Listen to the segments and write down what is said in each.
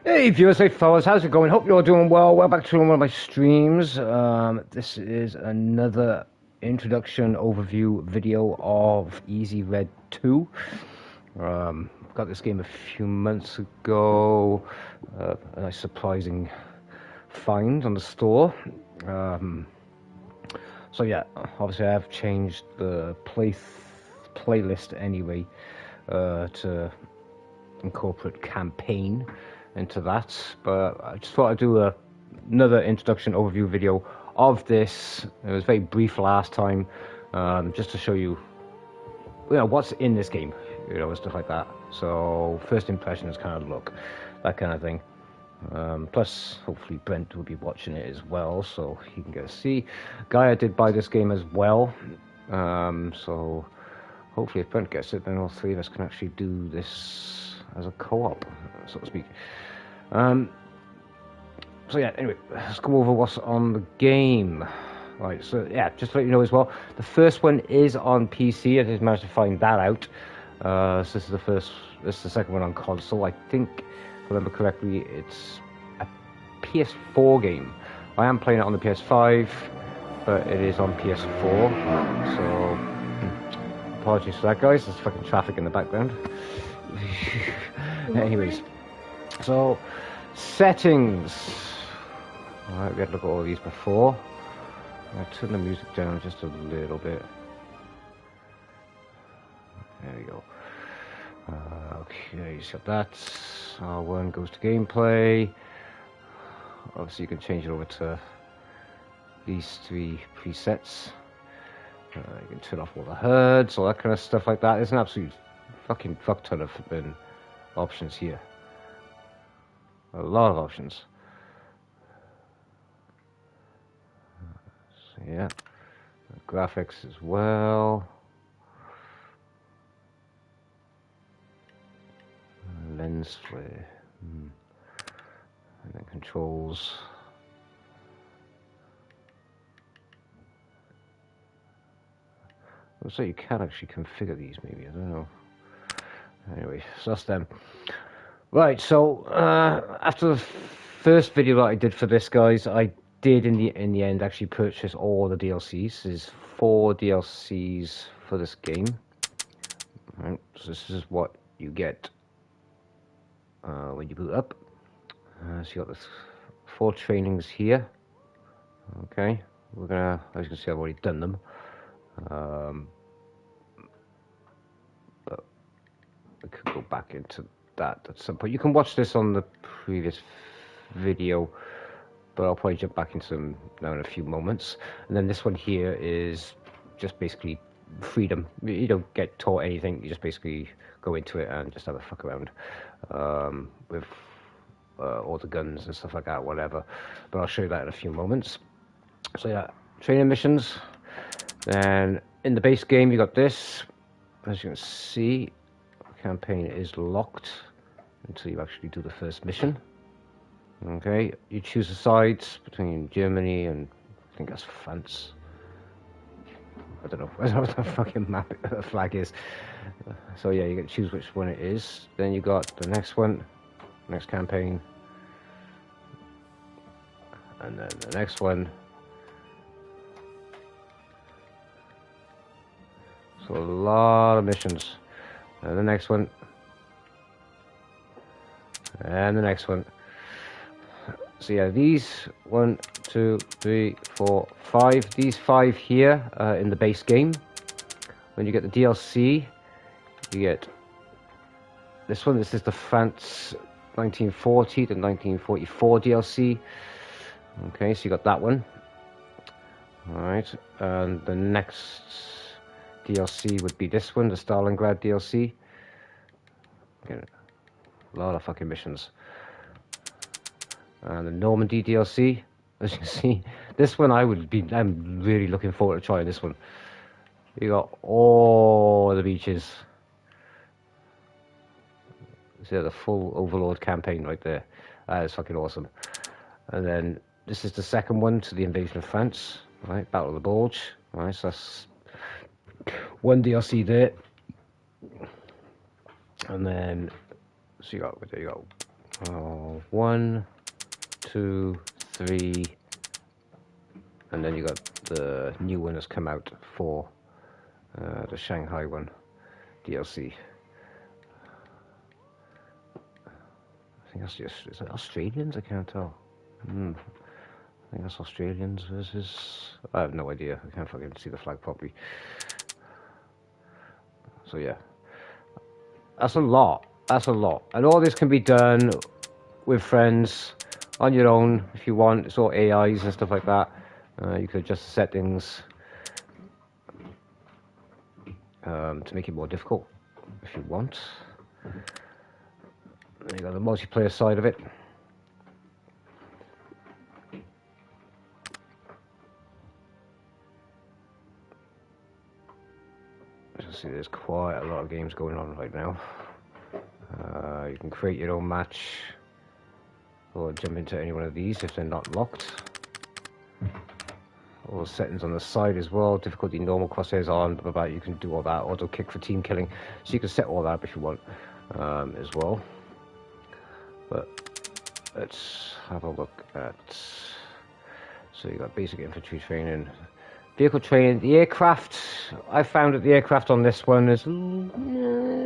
Hey viewers, hey fellas, how's it going? Hope you're all doing well. Welcome back to one of my streams. This is another introduction overview video of Easy Red 2. Got this game a few months ago. A nice surprising find on the store. So yeah, obviously I have changed the playlist anyway to incorporate campaign into that, but I just thought I'd do another introduction overview video of this. It was very brief last time, just to show you, what's in this game, and stuff like that. So first impressions, kind of look, that kind of thing. Plus, hopefully Brent will be watching it as well, so he can get to see. Gaia did buy this game as well, so hopefully if Brent gets it, then all three of us can actually do this as a co-op, so to speak. So yeah, anyway, let's go over what's on the game. Right, so yeah, just to let you know as well, the first one is on PC. I just managed to find that out. So this is the second one on console. I think, if I remember correctly, it's a PS4 game. I am playing it on the PS5, but it is on PS4. So apologies for that, guys. There's fucking traffic in the background. Anyways, so settings. Alright, we had to look at all these before. I'll turn the music down just a little bit. There we go. Okay, so that's R1 goes to gameplay. Obviously, you can change it over to these three presets. You can turn off all the HUDs, all that kind of stuff like that. There's an absolute fucking fuck ton of options here. A lot of options. So yeah, graphics as well. Lens flare. And then controls. Looks like you can actually configure these, maybe, I don't know. Anyway, so that's them. Right, so after the first video that I did for this, guys, I did in the end actually purchase all the DLCs. There's 4 DLCs for this game. Right, so this is what you get when you boot up. So you got the 4 trainings here. Okay, we're gonna, as you can see, I've already done them. But we could go back into that at some point. You can watch this on the previous video, but I'll probably jump back into them now in a few moments. And then this one here is just basically freedom. You don't get taught anything. You just basically go into it and just have a fuck around with all the guns and stuff like that, whatever. But I'll show you that in a few moments. So yeah, training missions. Then in the base game, you got this. As you can see, the campaign is locked until you actually do the first mission. Okay, you choose the sides between Germany and I think that's France. I don't know what the fucking flag is. So yeah, you get to choose which one it is. Then you got the next one, next campaign, and then the next one. So a lot of missions. And the next one. And the next one. So yeah, these 1, 2, 3, 4, 5. These 5 here in the base game. When you get the DLC, you get this one. This is the France 1940 to 1944 DLC. Okay, so you got that one. All right, and the next DLC would be this one, the Stalingrad DLC. Get a lot of fucking missions. And the Normandy DLC, as you can see, this one I'm really looking forward to trying this one. You got all the beaches. See the full Overlord campaign right there. That is fucking awesome. And then this is the second one to the invasion of France. Right, Battle of the Bulge. Right, so that's one DLC there. And then so there you go. Oh, 1, 2, 3, and then you got the new one that's come out for the Shanghai one, DLC. I think that's just, is it Australians? I can't tell. I think that's Australians versus, I have no idea. I can't fucking see the flag properly. So yeah, that's a lot. That's a lot. And all this can be done with friends on your own if you want. It's all AIs and stuff like that. You could adjust the settings to make it more difficult if you want. Then you got the multiplayer side of it. As you see, there's quite a lot of games going on right now. You can create your own match or jump into any one of these if they're not locked. All the settings on the side as well. Difficulty normal, crosshairs on, blah, blah, blah. You can do all that. Auto kick for team killing. So you can set all that up if you want as well. But let's have a look at. So you got basic infantry training, vehicle training. The aircraft. I found that the aircraft on this one is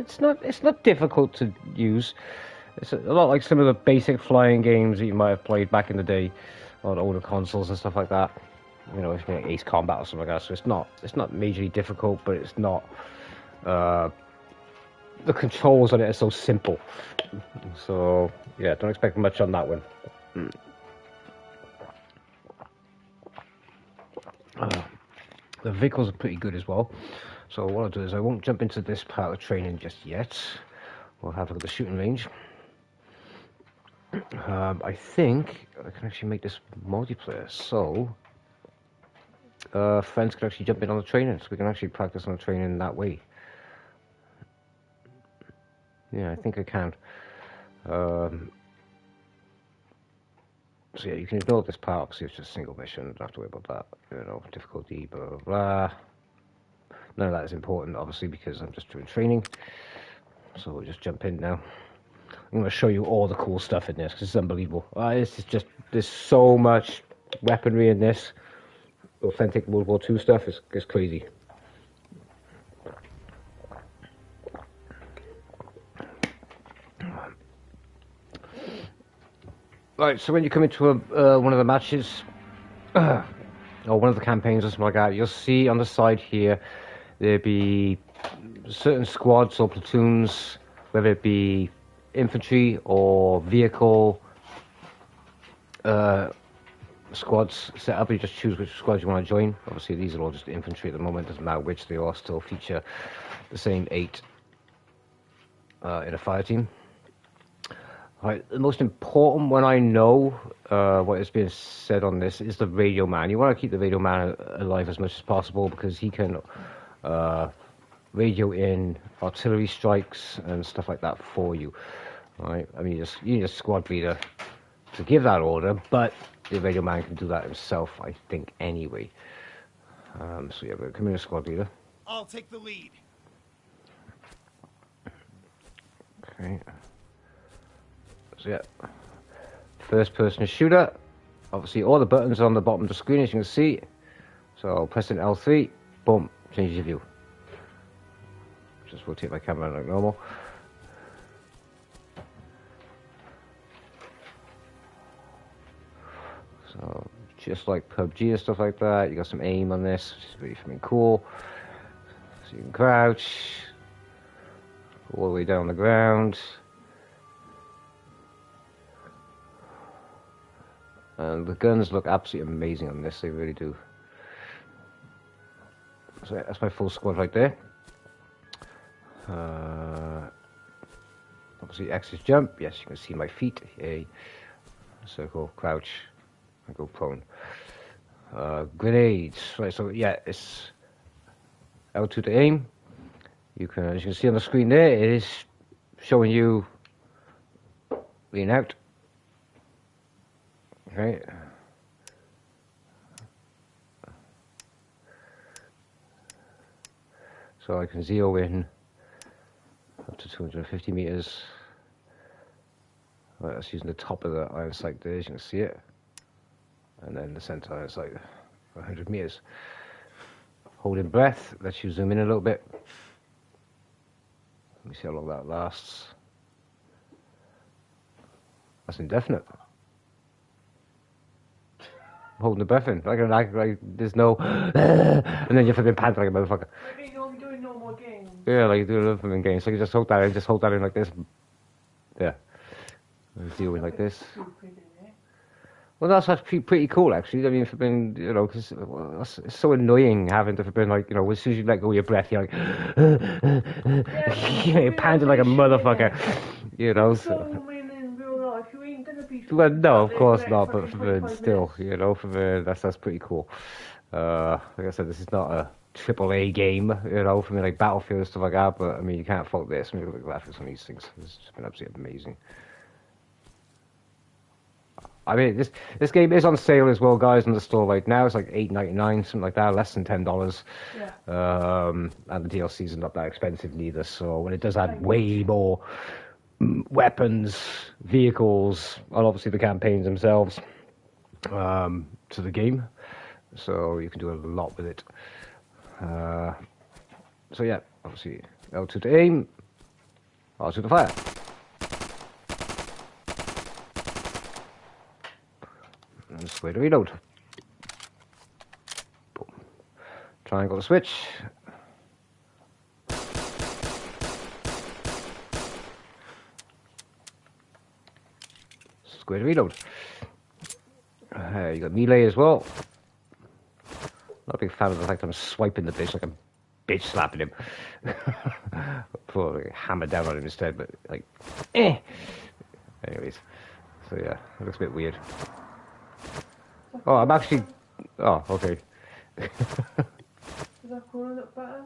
it's not difficult to use. It's a lot like some of the basic flying games that you might have played back in the day on older consoles and stuff like that. You know, if like Ace Combat or something like that. So it's not majorly difficult, but it's not. The controls on it are so simple. So yeah, don't expect much on that one. The vehicles are pretty good as well. So what I'll do is I won't jump into this part of training just yet. We'll have a look at the shooting range. I think I can actually make this multiplayer, so friends can actually jump in on the training, so we can actually practice on the training that way. Yeah, I think I can. So yeah, you can ignore this part, obviously it's just a single mission, don't have to worry about that, you know, difficulty, blah, blah, blah. None of that is important, obviously, because I'm just doing training. So we'll just jump in now. I'm going to show you all the cool stuff in this, because it's unbelievable. This is just, there's so much weaponry in this. Authentic World War II stuff is crazy. Right, so when you come into one of the matches, or one of the campaigns or something like that, you'll see on the side here, there'll be certain squads or platoons, whether it be infantry or vehicle squads set up. You just choose which squads you want to join. Obviously, these are all just infantry at the moment, doesn't matter which, they all still feature the same 8 in a fire team. Right, the most important one I know, what is being said on this, is the radio man. You want to keep the radio man alive as much as possible because he can radio in artillery strikes and stuff like that for you. Right? I mean, you need a squad leader to give that order, but the radio man can do that himself, I think, anyway. So yeah, come in, squad leader. I'll take the lead. Okay. So yeah, first person shooter. Obviously all the buttons on the bottom of the screen, as you can see. So pressing L3, boom, changes your view. Just rotate my camera like normal. So just like PUBG and stuff like that, you got some aim on this, which is really fucking cool. So you can crouch all the way down the ground. And the guns look absolutely amazing on this, they really do. So that's my full squad right there. Obviously X is jump, yes, you can see my feet, yay. Circle, crouch, I go prone. Grenades, right, so yeah, it's L2 to aim. You can, as you can see on the screen there, it is showing you lean out. Okay. So I can zero in up to 250 meters. That's using the top of the iron sight there, as you can see it. And then the center iron sight, 100 meters. Holding breath, let's you zoom in a little bit. Let me see how long that lasts. That's indefinite. Holding the breath in, like there's no, and then you're flipping pants like a motherfucker. Like you're doing normal games. Yeah, like you do a little flipping game. So you just hold that in like this. Yeah. And deal with like this. Well, that's actually pretty cool, actually. I mean, for being, you know, because it's so annoying having to been like, you know, as soon as you let go of your breath, you're like, you're panting like a motherfucker, you know. So. You ain't gonna be. Well, no, of course not, but for still, you know, for that's pretty cool. Like I said, this is not a AAA game, you know, for me like Battlefield and stuff like that. But I mean, you can't fault this. I mean, look at the graphics on these things. It's been absolutely amazing. I mean, this game is on sale as well, guys, in the store right now. It's like $8.99, something like that, less than $10. Yeah. And the DLCs are not that expensive neither. So when it does add way more weapons, vehicles, and obviously the campaigns themselves to the game, so you can do a lot with it. So yeah, obviously L2 to aim, R2 to fire. And square to reload. Boom. Triangle to switch. Square to reload. You got melee as well. Not a big fan of the fact I'm swiping the bitch like I'm bitch slapping him. Probably hammer down on him instead, but like, eh. Anyways, so yeah, it looks a bit weird. Oh, I'm actually. Oh, okay. Does that corner look better?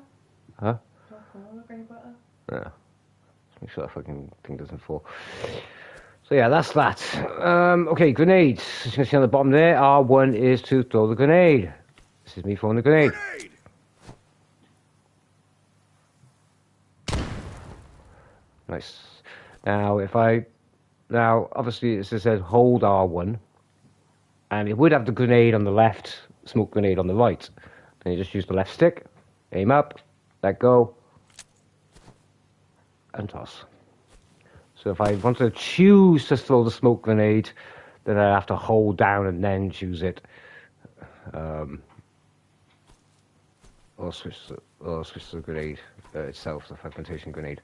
Huh? Does that corner look any better? Yeah. Let's make sure that fucking thing doesn't fall. So yeah, that's that. Okay, grenades. As you can see on the bottom there, R1 is to throw the grenade. This is me throwing the grenade. Nice. Now, obviously it says hold R1, and it would have the grenade on the left, smoke grenade on the right. Then you just use the left stick, aim up, let go, and toss. So if I want to choose to throw the smoke grenade, then I have to hold down and then choose it. Or switch to the grenade itself, the fragmentation grenade.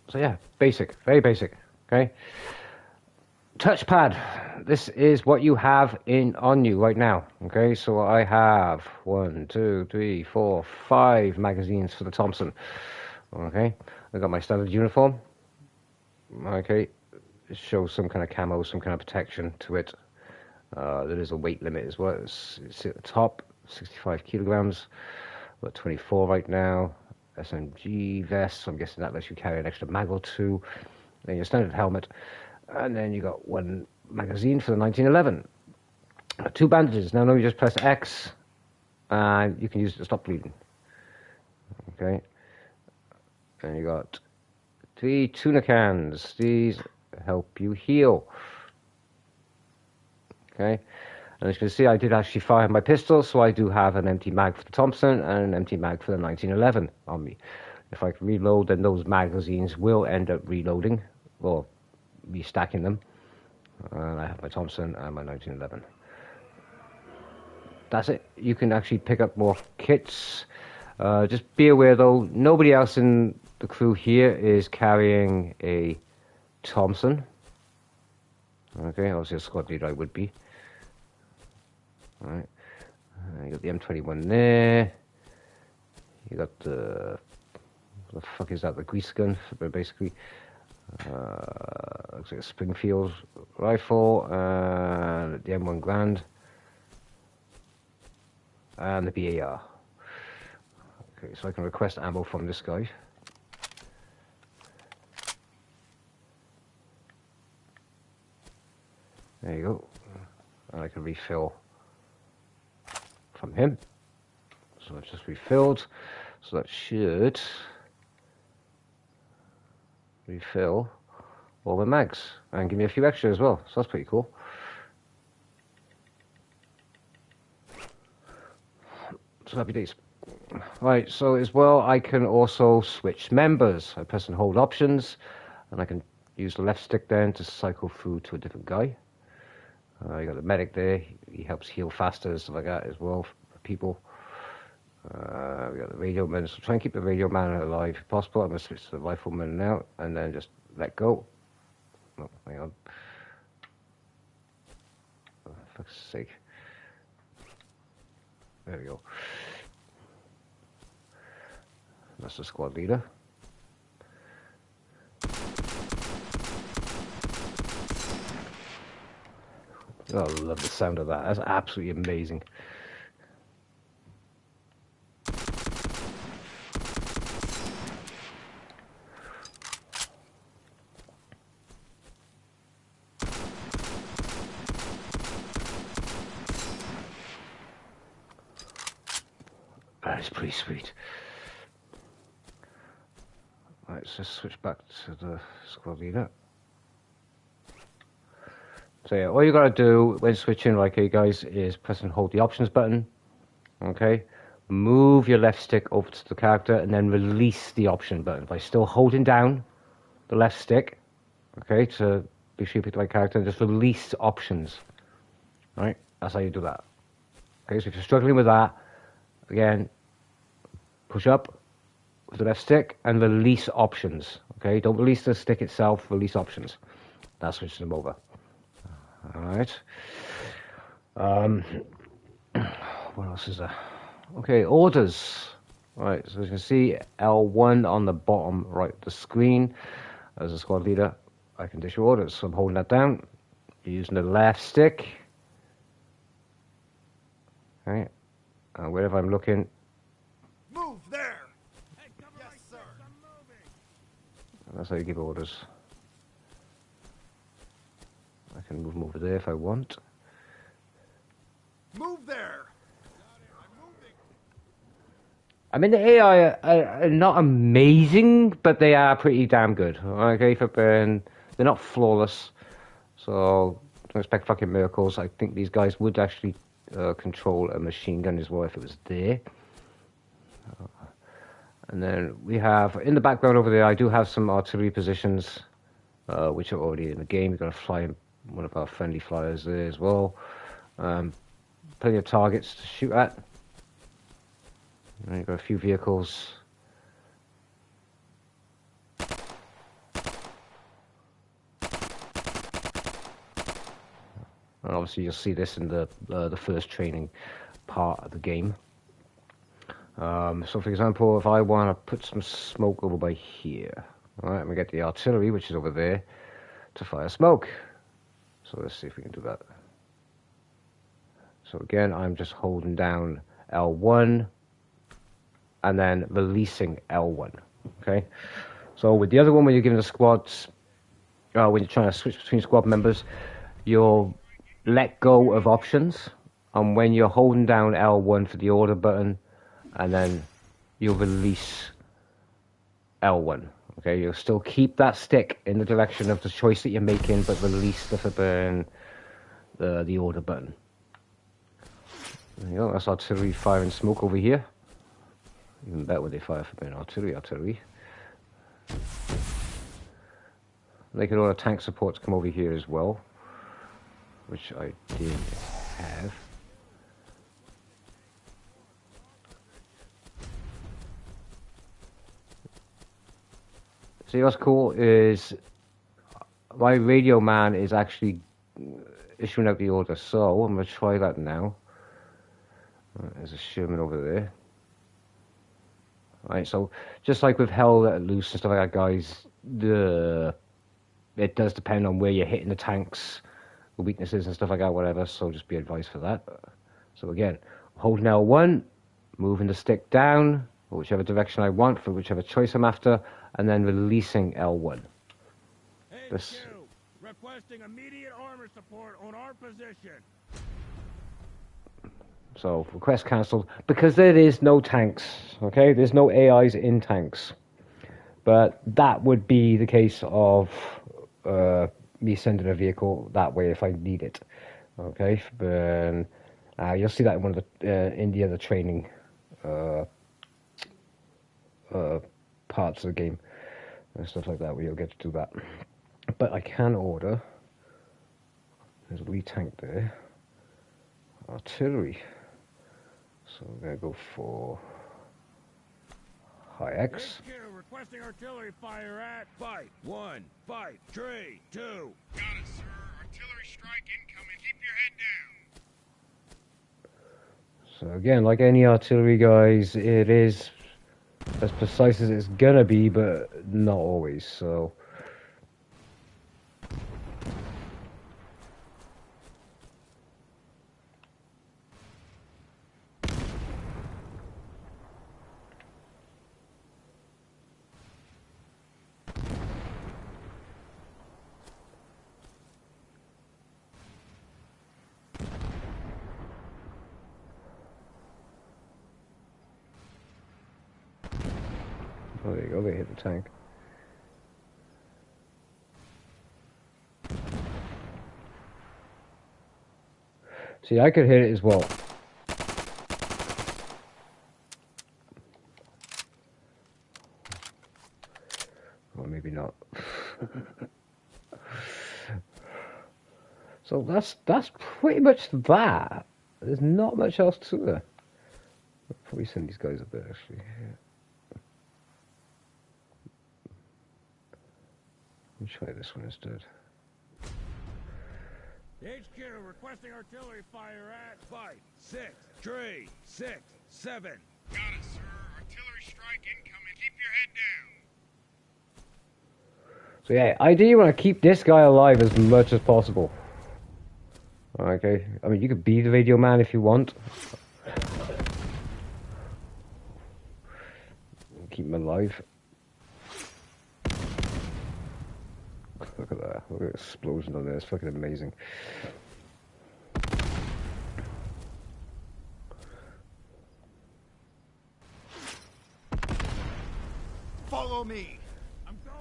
So yeah, basic, very basic. Okay. Touchpad. This is what you have on you right now. Okay, so I have 1, 2, 3, 4, 5 magazines for the Thompson. Okay, I got my standard uniform. Okay, it shows some kind of camo, some kind of protection to it. There is a weight limit as well. It's at the top, 65 kilograms. Got 24 right now. SMG vest, so I'm guessing that lets you carry an extra mag or two. Then your standard helmet, and then you got 1 magazine for the 1911. 2 bandages. Now, no, you just press X, and you can use it to stop bleeding. Okay. And you got 3 tuna cans. These help you heal. Okay. And as you can see, I did actually fire my pistol, so I do have an empty mag for the Thompson and an empty mag for the 1911 on me. If I can reload, then those magazines will end up reloading, or restacking them. And I have my Thompson and my 1911. That's it. You can actually pick up more kits. Just be aware, though, nobody else in the crew here is carrying a Thompson. Okay, obviously a squad leader I would be. Alright. You got the M21 there. You got the... What the fuck is that? The grease gun, basically. Looks like a Springfield rifle. And the M1 Grand. And the BAR. Okay, so I can request ammo from this guy. There you go. And I can refill from him. So it's just refilled. So that should refill all the mags and give me a few extra as well. So that's pretty cool. So happy days. Right, so as well, I can also switch members. I press and hold options, and I can use the left stick then to cycle through to a different guy. You got the medic there. He helps heal faster and stuff like that as well for people. We got the radio man. So try and keep the radio man alive if possible. I'm going to switch to the rifleman now, and then just let go. Oh, hang on. Oh, for fuck's sake. There we go. That's the squad leader. Oh, I love the sound of that. That's absolutely amazing. That is pretty sweet. Right, let's just switch back to the squad leader. So yeah, all you gotta do when switching, like, hey guys, is press and hold the options button. Okay, move your left stick over to the character and then release the option button by still holding down the left stick. Okay, to be sure you pick the right character and just release options. Right, that's how you do that. Okay, so if you're struggling with that, again, push up with the left stick and release options. Okay, don't release the stick itself, release options. That switches them over. Alright. What else is there? Okay, orders. Alright, so as you can see, L1 on the bottom right of the screen. As a squad leader, I can issue orders. So I'm holding that down. Using the left stick. Okay. And wherever I'm looking. Move there! Hey, yes, sir. That's how you give orders. I can move them over there if I want. Move there! I mean, the AI are not amazing, but they are pretty damn good. Okay, they're not flawless, so don't expect fucking miracles. I think these guys would actually control a machine gun as well if it was there. And then we have, in the background over there, I do have some artillery positions, which are already in the game. We're going to fly one of our friendly flyers there as well. Plenty of targets to shoot at. And you've got a few vehicles. And obviously you'll see this in the first training part of the game. So for example, if I want to put some smoke over by here, alright, I'm going to get the artillery, which is over there, to fire smoke. So let's see if we can do that. So again, I'm just holding down L1 and then releasing L1. Okay. So with the other one, when you're giving the squads, when you're trying to switch between squad members, you'll let go of options, and when you're holding down L1 for the order button, and then you'll release L1. Okay, you'll still keep that stick in the direction of the choice that you're making, but release the order button. There you go. That's artillery firing smoke over here. Even better when they fire from artillery. They can order tank support to come over here as well, which I did have. See, what's cool is my radio man is actually issuing out the order, so I'm going to try that now. There's a Sherman over there. Right, so just like with Hell Let Loose and stuff like that, guys, it does depend on where you're hitting the tanks, the weaknesses and stuff like that, whatever, so just be advised for that. So again, holding L1, moving the stick down, or whichever direction I want for whichever choice I'm after, and then releasing L1. HQ, requesting immediate armor support on our position. So, request cancelled, because there is no tanks, okay? There's no AIs in tanks. But that would be the case of me sending a vehicle that way if I need it. Okay, but you'll see that in one of the other training parts of the game and stuff like that, where you'll get to do that. But I can order. There's a Lee tank there. Artillery. So we're gonna go for High X. HQ requesting artillery fire at Fight 1, Fight 3, 2. Got it, sir. Artillery strike incoming. Keep your head down. So again, like any artillery, guys, it is as precise as it's gonna be, but not always. So oh, there you go, they hit the tank. See, I could hit it as well. Or maybe not. So that's pretty much that. There's not much else to there. I'll probably send these guys a bit actually. Let me try this one instead. HQ requesting artillery fire at Fight 6, 3, 6, 7. Got it, sir. Artillery strike incoming. Keep your head down. So yeah, ideally you want to keep this guy alive as much as possible. Okay, I mean you could be the radio man if you want. Keep him alive. Look at that, look at the explosion on there, it's fucking amazing. Follow me. I'm going.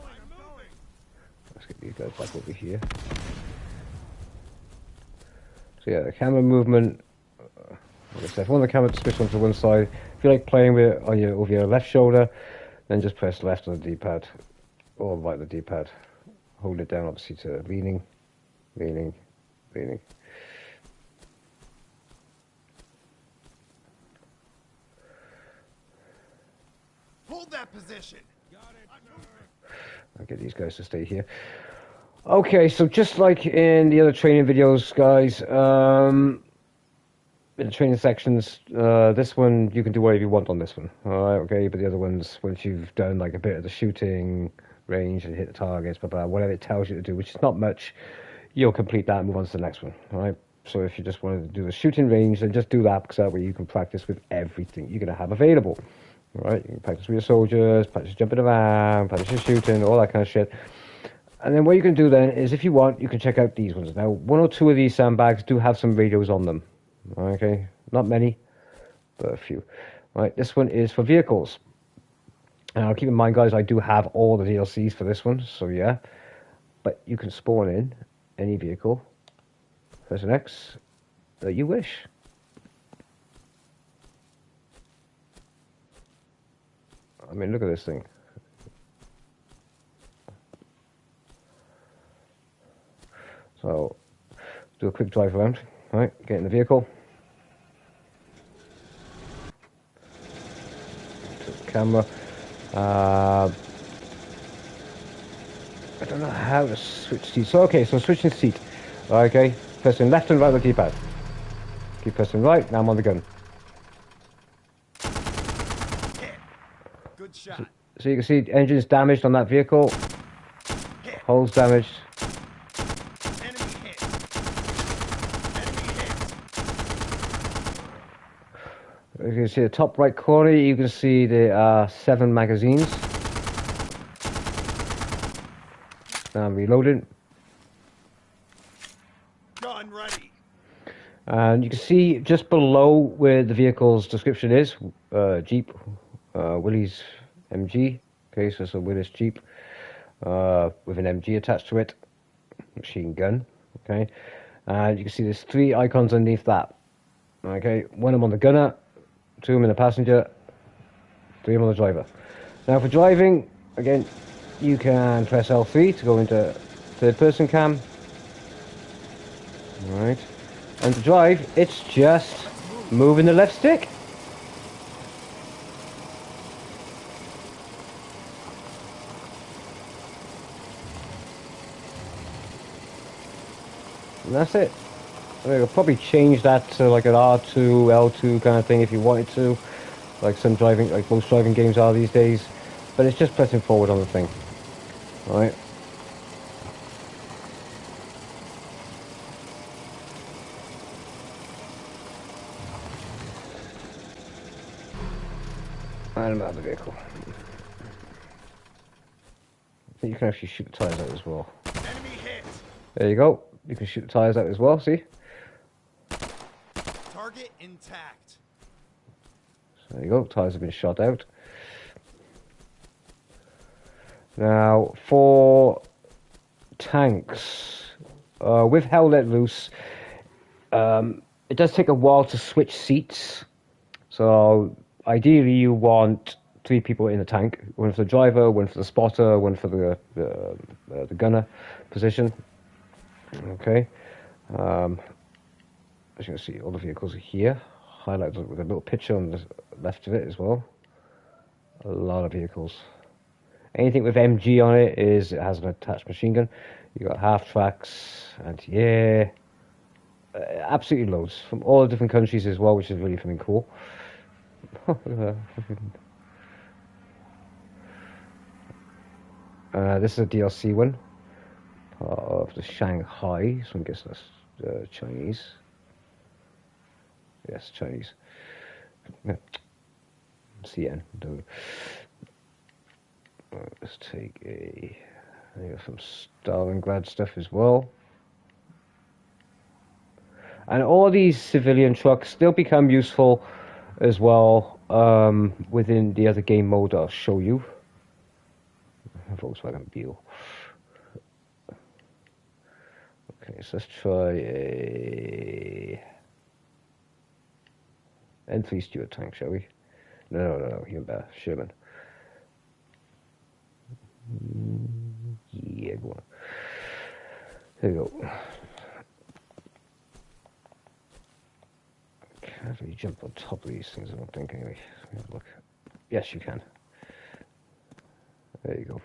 Let's get these guys back over here. So yeah, the camera movement, like I said, if you want the camera to switch onto one side, if you like playing with it on over your left shoulder, then just press left on the D-pad, or right on the D-pad. Hold it down obviously to leaning, leaning, leaning. Hold that position. Got it, sir. I'll get these guys to stay here. Okay, so just like in the other training videos, guys, in the training sections, this one, you can do whatever you want on this one, alright, okay, but the other ones, once you've done like a bit of the shooting range and hit the targets, blah, blah, whatever it tells you to do, which is not much, you'll complete that and move on to the next one, alright? So if you just wanted to do the shooting range, then just do that, because that way you can practice with everything you're going to have available, alright? You can practice with your soldiers, practice jumping around, practice your shooting, all that kind of shit. And then what you can do then is, if you want, you can check out these ones. Now, one or two of these sandbags do have some radios on them. Okay, not many, but a few. Right, this one is for vehicles. Now, keep in mind, guys, I do have all the DLCs for this one, so yeah. But you can spawn in any vehicle, press an X, that you wish. I mean, look at this thing. So, do a quick drive around, right, get in the vehicle. To the camera. I don't know how to switch seats. So, okay, so switching seat. Okay, pressing left and right on the D-pad. Keep pressing right, now I'm on the gun. Good shot. So you can see the engine's damaged on that vehicle. Hull's damaged. Enemy hit. Enemy hit. You can see the top right corner, you can see the 7 magazines. Now I'm reloading. Gun ready. And you can see just below where the vehicle's description is, Jeep, Willys MG. Okay, so it's a Willys Jeep with an MG attached to it. machine gun. Okay, and you can see there's 3 icons underneath that. Okay, 1 of them on the gunner, 2 of them in the passenger, 3 of them on the driver. Now for driving, again, you can press L3 to go into third person cam. Alright. And to drive, it's just moving the left stick. And that's it. I'll probably change that to like an R2, L2 kind of thing if you wanted to. Like most driving games are these days. But it's just pressing forward on the thing. Alright. And another vehicle. You can actually shoot the tyres out as well. Enemy hit. There you go. You can shoot the tyres out as well, see? Target intact. So there you go, tyres have been shot out. Now, for tanks, with Hell Let Loose, it does take a while to switch seats. So, ideally you want 3 people in the tank. 1 for the driver, 1 for the spotter, 1 for the gunner position. Okay. As you can see, all the vehicles are here, highlighted with a little picture on the left of it as well. A lot of vehicles. Anything with MG on it has an attached machine gun. You got half tracks, anti-air, absolutely loads from all the different countries as well, which is really something cool. This is a DLC one, part of the Shanghai. So I guess that's Chinese. Yes, Chinese. Yeah. CN. Let's take I got some Stalingrad stuff as well. And all these civilian trucks still become useful as well within the other game mode I'll show you. Volkswagen Beetle. Okay, so let's try a N3 Stuart tank, shall we? No, even better, Sherman. Yeah, go on. There you go. Can't really jump on top of these things, I don't think, anyway. Look. Yes, you can. There you go.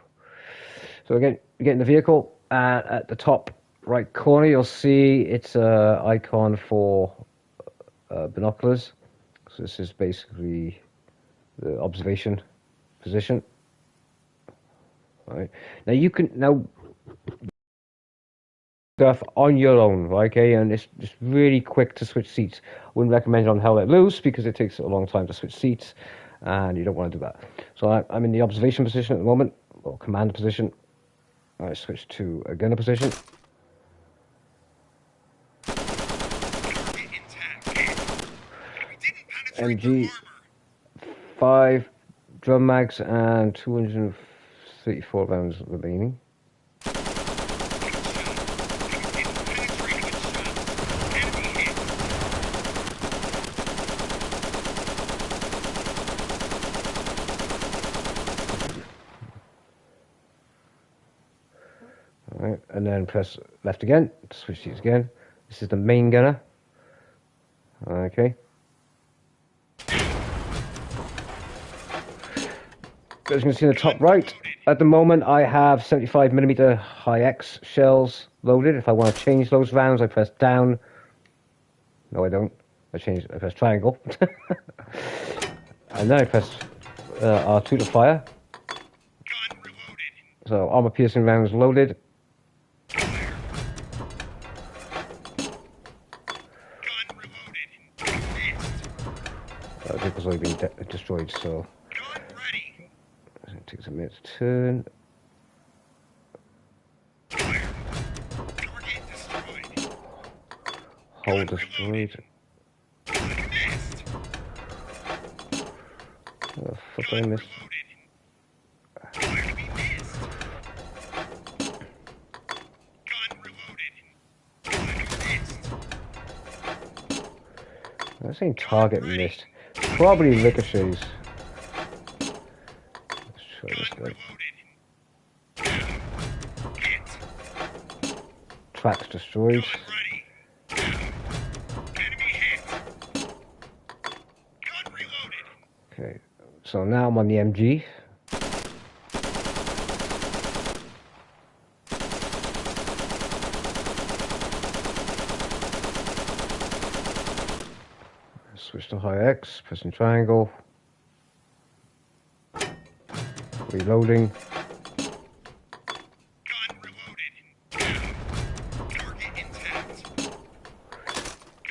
So again, you get in the vehicle, and at the top right corner, you'll see it's an icon for binoculars. So this is basically the observation position. All right. Now you can stuff on your own, okay? And it's just really quick to switch seats. I wouldn't recommend it on Hell Let Loose because it takes a long time to switch seats, and you don't want to do that. So I'm in the observation position at the moment, or command position. I switch to a gunner position. MG 5 drum mags and 234 rounds remaining. Alright, and then press left again to switch seats again. This is the main gunner. Okay. As you can see in the top right, at the moment I have 75mm Hi-X shells loaded. If I want to change those rounds, I press down. No, I don't. I press triangle. And then I press R2 to fire. So armor piercing rounds loaded. Vehicle's already been destroyed, so it takes a minute to turn. Hull destroyed. Oh, fuck, I missed. I'm saying target missed. Probably ricochets. Let's try this guy. Tracks destroyed. Okay, so now I'm on the MG. Switch to high X, pressing triangle. Reloading.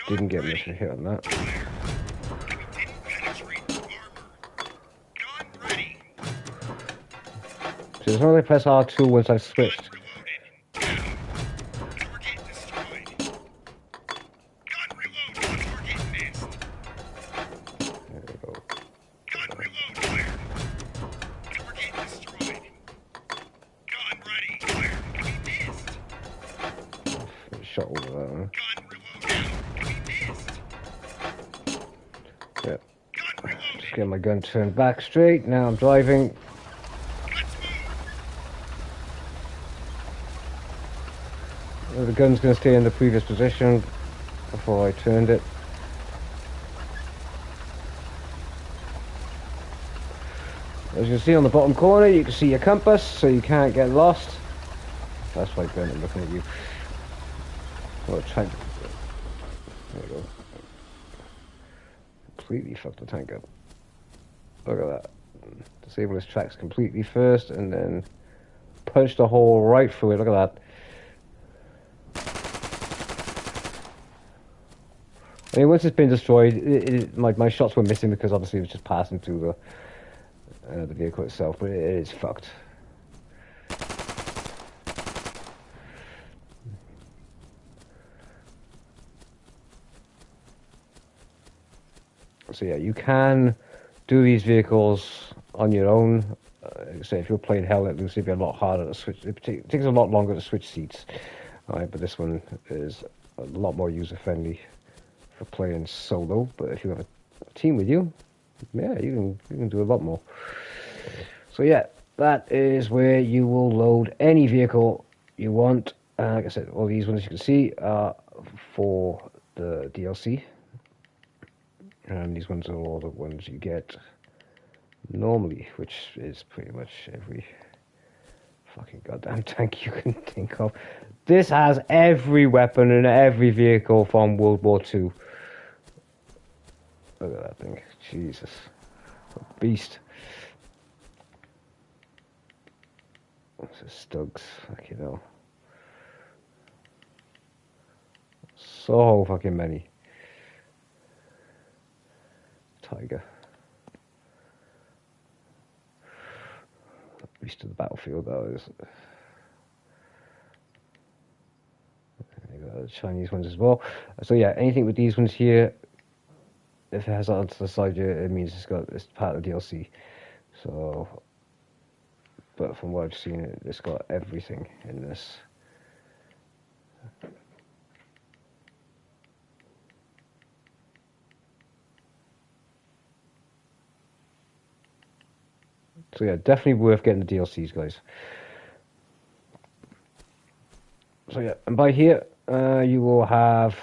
Didn't get much of a hit on that. So it's only press R2 once I've switched. Shot over that one. Yeah. Just get my gun turned back straight. Now I'm driving. The gun's going to stay in the previous position before I turned it. As you can see on the bottom corner, you can see your compass, so you can't get lost. That's why I'm looking at you. Oh, tank. There we go. Completely fucked the tank up. Look at that. Disable his tracks completely first, and then punch the hole right through it. Look at that. I mean, once it's been destroyed, my shots were missing because obviously it was just passing through the vehicle itself, but it is fucked. So yeah, you can do these vehicles on your own. Say if you're playing Hell Let Loose, it'd be a lot harder to switch. It takes a lot longer to switch seats. Alright, but this one is a lot more user friendly for playing solo. But if you have a team with you, yeah, you can do a lot more. So yeah, that is where you will load any vehicle you want. Like I said, all these ones you can see are for the DLC. And these ones are all the ones you get normally, which is pretty much every fucking goddamn tank you can think of. This has every weapon and every vehicle from World War II. Look at that thing. Jesus. A beast. This is Stugs, like you know. So fucking many. Tiger. Beast of the battlefield, that is. You got the Chinese ones as well. So yeah, anything with these ones here, if it has that onto the side here, it means it's part of the DLC. So, but from what I've seen, it's got everything in this. So yeah, definitely worth getting the DLCs, guys. So yeah, and by here, you will have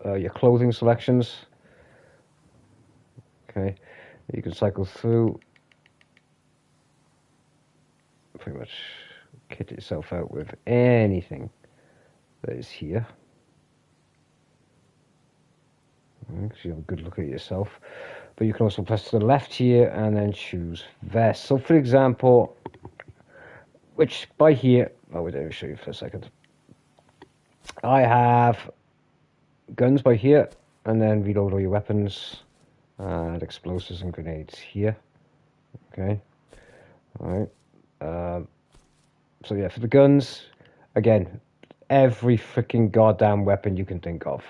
your clothing selections. Okay, you can cycle through, pretty much kit yourself out with anything that is here. So you have a good look at yourself. But you can also press to the left here and then choose vest. So for example, which by here, oh wait, let me show you for a second. I have guns by here, and then reload all your weapons and explosives and grenades here. Okay, alright. So yeah, for the guns, again, every freaking goddamn weapon you can think of.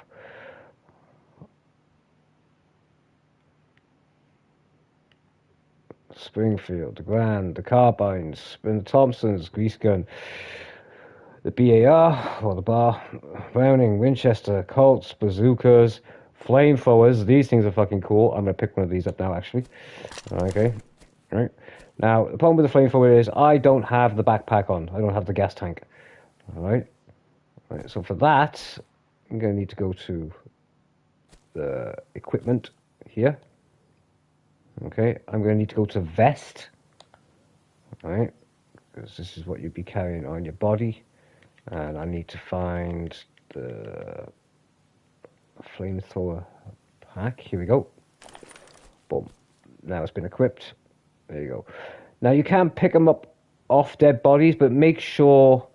Springfield, the Grand, the Carbines, the Thompsons, Grease Gun, the BAR, or the Bar, Browning, Winchester, Colts, Bazookas, Flamethrowers, these things are fucking cool. I'm gonna pick one of these up now, actually. Okay, right. Now, the problem with the flamethrower is I don't have the backpack on. I don't have the gas tank. Alright. Right, so for that, I'm gonna need to go to the equipment here. Okay, I'm gonna need to go to vest. Alright, because this is what you'd be carrying on your body. And I need to find the flamethrower pack. Here we go. Boom. Now it's been equipped. There you go. Now you can pick them up off dead bodies, but make sure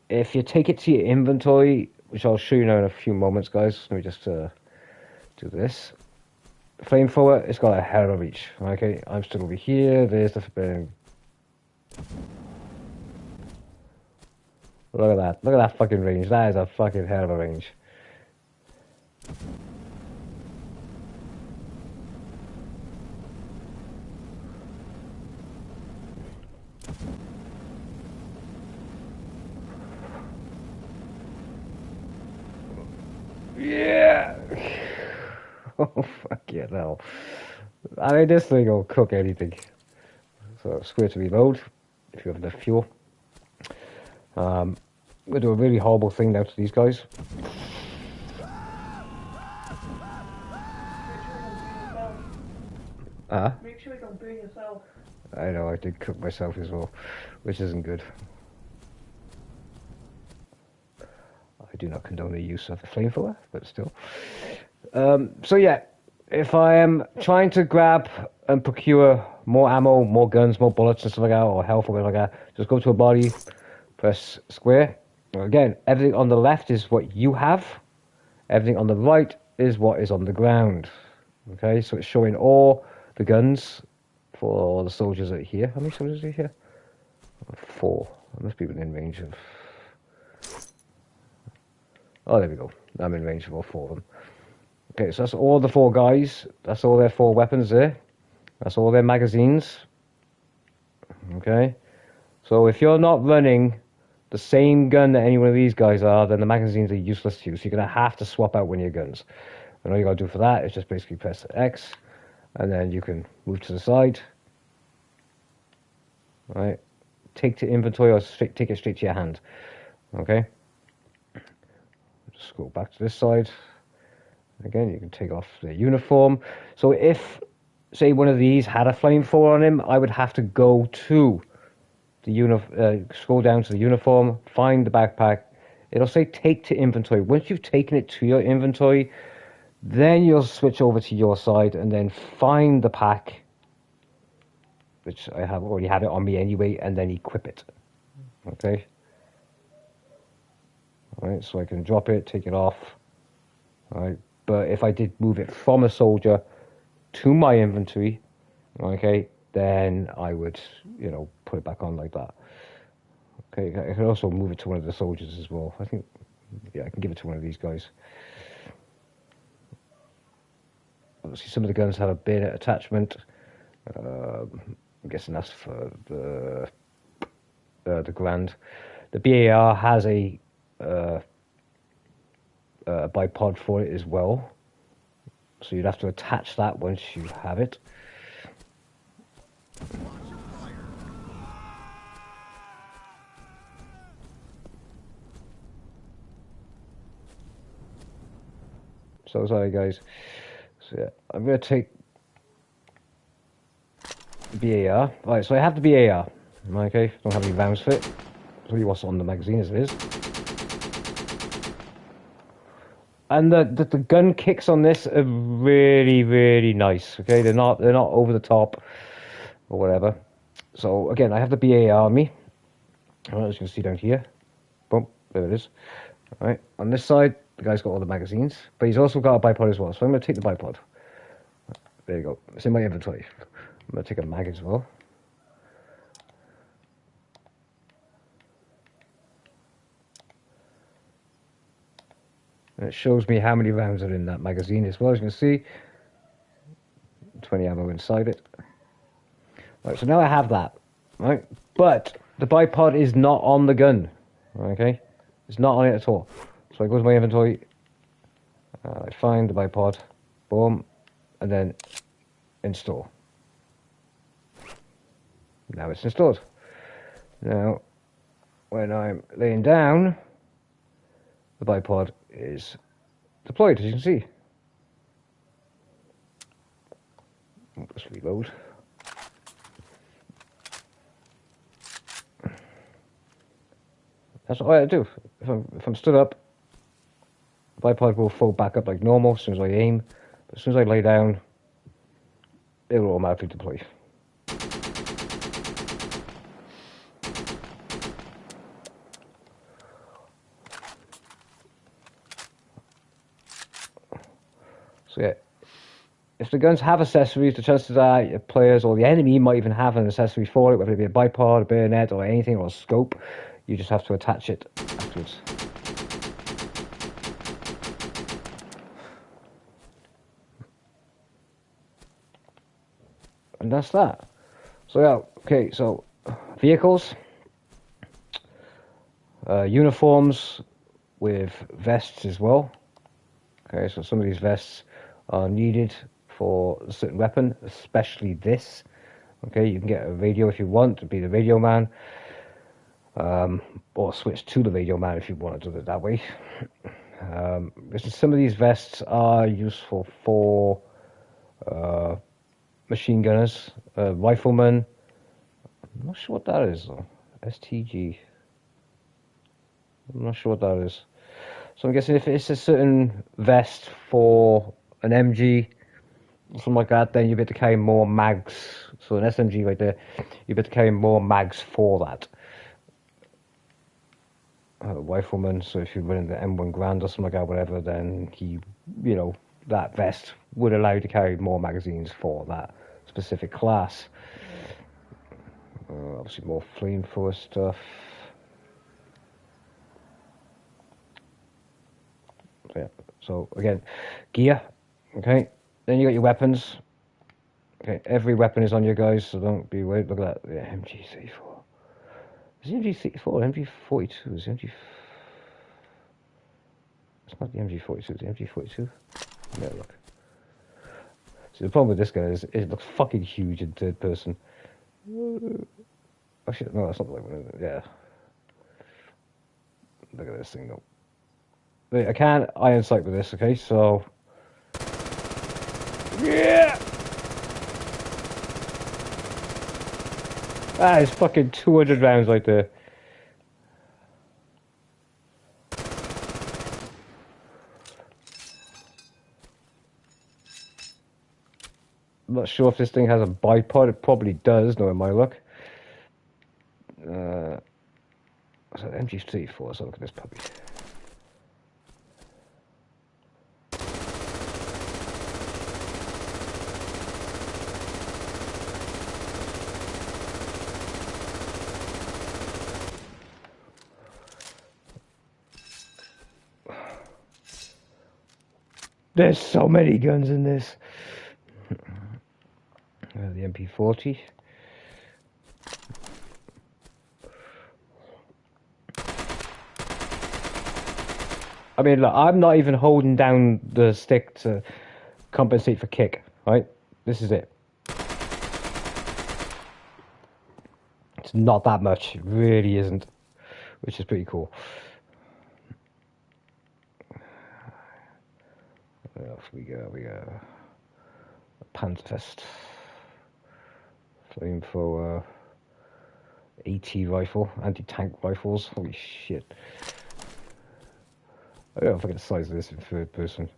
if you take it to your inventory, which I'll show you now in a few moments, guys. Let me just do this. Flamethrower, it's got a hell of a reach. Okay, I'm still over here. There's the forbidden. Look at that. Look at that fucking range. That is a fucking hell of a range. Yeah. Oh, fuck yeah, no. I mean, this thing will cook anything. So, square to reload, if you have enough fuel. I'm going to do a really horrible thing now to these guys. Make sure you don't burn yourself. I know, I did cook myself as well, which isn't good. I do not condone the use of the flamethrower, but still. So yeah, if I am trying to grab and procure more ammo, more guns, more bullets and stuff like that, or health or whatever like that, just go to a body, press square. Again, everything on the left is what you have. Everything on the right is what is on the ground. Okay, so it's showing all the guns for the soldiers that are here. How many soldiers are here? 4. I must be within range of... Oh, there we go. I'm in range of all 4 of them. Okay, so that's all the 4 guys. That's all their 4 weapons there. That's all their magazines. Okay. So if you're not running the same gun that any one of these guys are, then the magazines are useless to you. So you're going to have to swap out one of your guns. And all you got to do for that is just basically press X. And then you can move to the side. Right. Take to inventory or take it straight to your hand. Okay. Just go back to this side. Again, you can take off the uniform. So if, say, one of these had a flamethrower on him, I would have to go to the scroll down to the uniform, find the backpack. It'll say take to inventory. Once you've taken it to your inventory, then you'll switch over to your side and then find the pack, which I have already had it on me anyway, and then equip it. Okay. All right, so I can drop it, take it off. All right. But if I did move it from a soldier to my inventory, okay, then I would, you know, put it back on like that. Okay, I could also move it to one of the soldiers as well. I think, yeah, I can give it to one of these guys. Obviously, some of the guns have a bayonet attachment. I'm guessing that's for the Grand. The BAR has a bipod for it as well, so you'd have to attach that once you have it. So sorry guys. So yeah, I'm gonna take BAR. Right, so I have the BAR. Okay, don't have any rounds for it. I'll tell you what's on the magazine as it is. And the gun kicks on this are really, really nice. Okay, they're not over the top or whatever. So again, I have the BAR on me. As you can see down here, boom, there it is. All right, on this side, the guy's got all the magazines, but he's also got a bipod as well. So I'm going to take the bipod. There you go. It's in my inventory. I'm going to take a mag as well. And it shows me how many rounds are in that magazine as well. As you can see, 20 ammo inside it. Right, so now I have that. Right, but the bipod is not on the gun. Okay, it's not on it at all. So I go to my inventory, I find the bipod, boom, and then install. Now it's installed. Now, when I'm laying down, the bipod is deployed, as you can see. Let's reload. That's all I do. If I'm stood up, the bipod will fold back up like normal as soon as I aim. But as soon as I lay down, it will automatically deploy. So yeah, if the guns have accessories, the chances are your players or the enemy might even have an accessory for it, whether it be a bipod, a bayonet, or anything, or a scope. You just have to attach it afterwards. And that's that. So yeah, okay, so vehicles, uniforms with vests as well. Okay, so some of these vests are needed for a certain weapon, especially this. Okay, you can get a radio if you want to be the radio man, or switch to the radio man if you want to do it that way. Some of these vests are useful for machine gunners, riflemen. I'm not sure what that is though. STG. I'm not sure what that is. So I'm guessing if it's a certain vest for an MG, something like that, then you be able to carry more mags. So an SMG right there, you be able to carry more mags for that. Rifleman, so if you're running the M1 Grand or something like that, whatever, then that vest would allow you to carry more magazines for that specific class. Obviously more flamethrower stuff. Yeah, so again, gear, okay, then you got your weapons. Okay, every weapon is on you guys, so don't be worried. Look at that, the MG34. Is the MG34 or MG42? Is the MG... It's not the MG42, the MG42? Yeah, look. See, the problem with this guy is it looks fucking huge in third person. Actually, no, that's not the right one, is it? Yeah. Look at this thing, though. Wait, I can't iron sight with this, okay, so... Yeah! That is fucking 200 rounds right there. I'm not sure if this thing has a bipod. It probably does, knowing my luck. So MG34, let's look at this puppy. There's so many guns in this. The MP40. I mean, look, I'm not even holding down the stick to compensate for kick, right? This is it. It's not that much. It really isn't. Which is pretty cool. What else we got? We got a Panzerfest. Flamethrower. AT rifle. Anti-tank rifles. Holy shit. I don't know if I get the size of this in third person.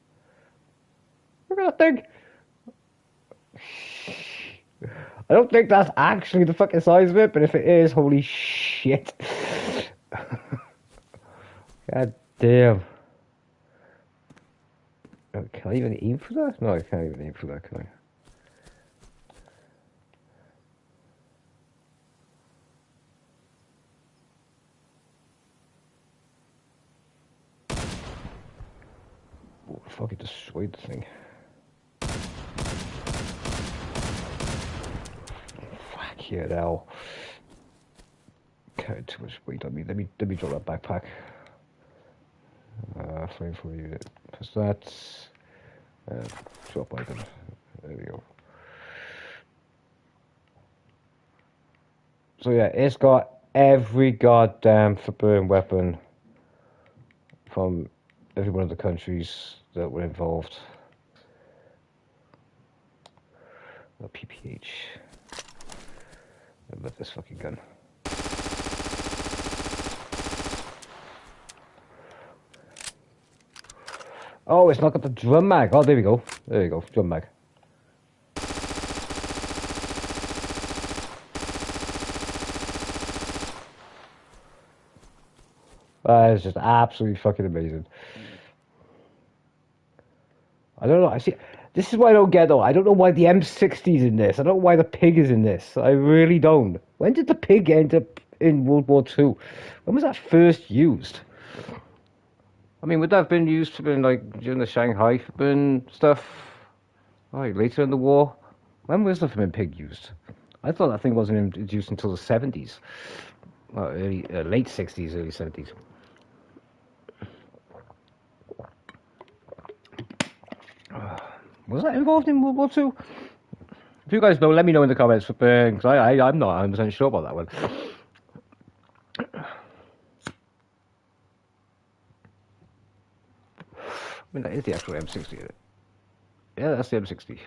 Look at that thing! I don't think that's actually the fucking size of it, but if it is, holy shit. God damn. Oh, can I even aim for that? No, I can't even aim for that, can I? Oh, fuck, it destroyed the thing. Fuck yeah, hell. Carried too much weight on me. Let me drop that backpack. flamethrower unit. Press that. Drop icon. There we go. So yeah, it's got every goddamn flipping weapon from every one of the countries that were involved. PPH. I love this fucking gun. Oh, it's not got the drum mag. Oh, there we go. There we go. Drum mag. That is just absolutely fucking amazing. I don't know. I see. This is what I don't get though. I don't know why the M60's in this. I don't know why the pig is in this. I really don't. When did the pig end up in World War II? When was that first used? I mean, would that have been used to been like during the Shanghai stuff? Like later in the war? When was the flipping pig used? I thought that thing wasn't introduced until the 70s. Well, late 60s, early 70s. Was that involved in World War II? If you guys know, let me know in the comments, because I'm not 100% sure about that one. I mean, that is the actual M60, isn't it? Yeah, that's the M60.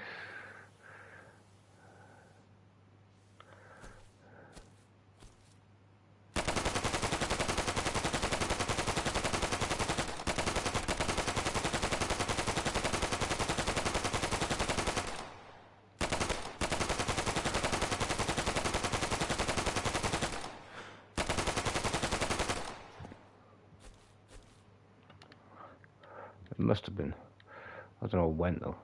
It must have been. I don't know when though.